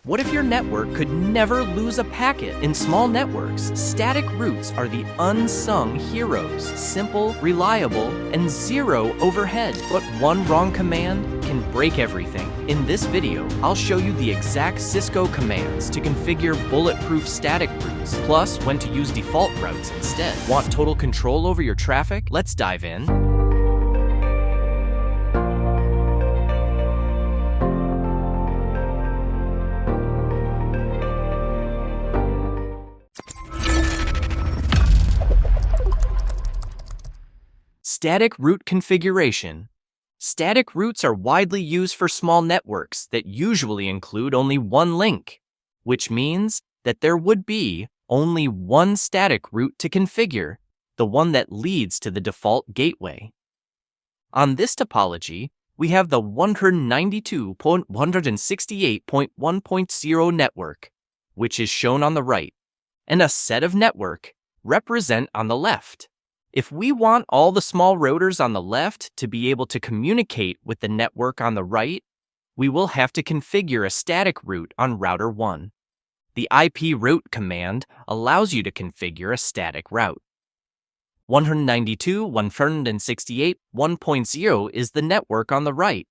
What if your network could never lose a packet? In small networks, static routes are the unsung heroes. Simple, reliable, and zero overhead. But one wrong command can break everything. In this video, I'll show you the exact Cisco commands to configure bulletproof static routes, plus when to use default routes instead. Want total control over your traffic? Let's dive in. Static route configuration. Static routes are widely used for small networks that usually include only one link, which means that there would be only one static route to configure, the one that leads to the default gateway. On this topology, we have the 192.168.1.0 network, which is shown on the right, and a set of network represent on the left. If we want all the small routers on the left to be able to communicate with the network on the right, we will have to configure a static route on router 1. The IP route command allows you to configure a static route. 192.168.1.0 is the network on the right.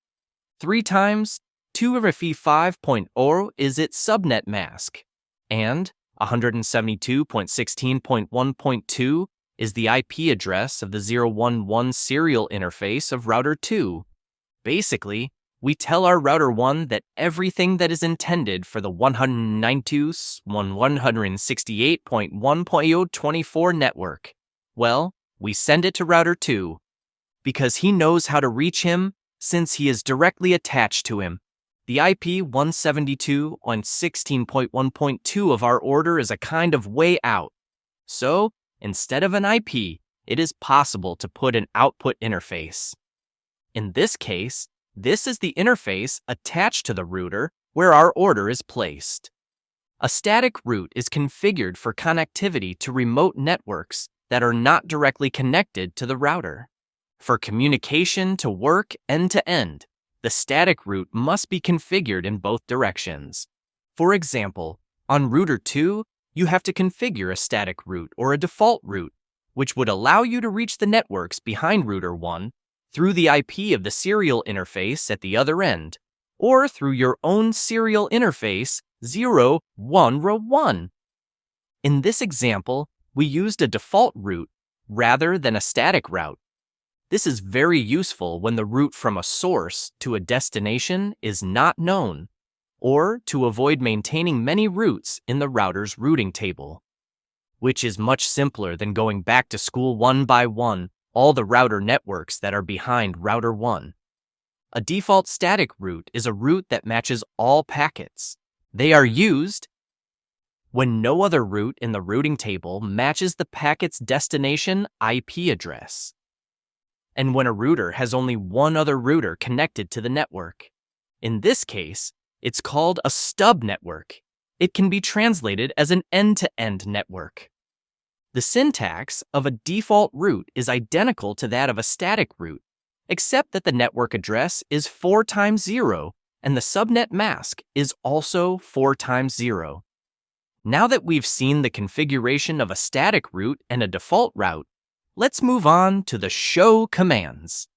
3 times 2RFE5.0 is its subnet mask, and 172.16.1.2 is the IP address of the 011 serial interface of router 2. Basically, we tell our router 1 that everything that is intended for the 192.168.1.024 network, well, we send it to router 2, because he knows how to reach him since he is directly attached to him. The IP 172.16.1.2 of our order is a kind of way out. So, instead of an IP, it is possible to put an output interface. In this case, this is the interface attached to the router where our order is placed. A static route is configured for connectivity to remote networks that are not directly connected to the router. For communication to work end-to-end, the static route must be configured in both directions. For example, on router 2, you have to configure a static route or a default route, which would allow you to reach the networks behind router 1 through the IP of the serial interface at the other end, or through your own serial interface 0.1.1. In this example, we used a default route rather than a static route. This is very useful when the route from a source to a destination is not known, or to avoid maintaining many routes in the router's routing table, which is much simpler than going back to school one by one all the router networks that are behind router 1. A default static route is a route that matches all packets. They are used when no other route in the routing table matches the packet's destination IP address, and when a router has only one other router connected to the network. In this case, it's called a stub network. It can be translated as an end-to-end network. The syntax of a default route is identical to that of a static route, except that the network address is 4 times 0, and the subnet mask is also 4 times 0. Now that we've seen the configuration of a static route and a default route, let's move on to the show commands.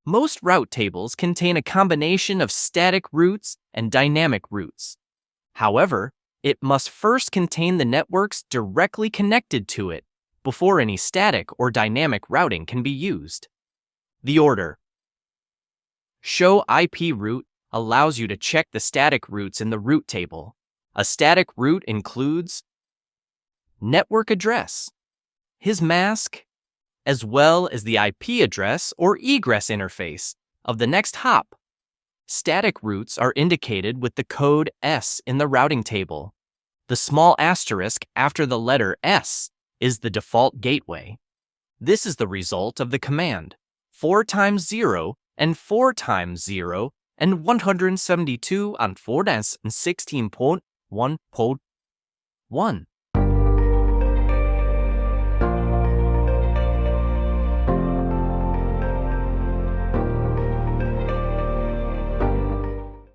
Most route tables contain a combination of static routes and dynamic routes. However, it must first contain the networks directly connected to it before any static or dynamic routing can be used. The order. Show IP route allows you to check the static routes in the route table. A static route includes network address, his mask, as well as the IP address or egress interface of the next hop. Static routes are indicated with the code S in the routing table. The small asterisk after the letter S is the default gateway. This is the result of the command 4 times 0 and 4 times 0 and 172 and 416.1.1.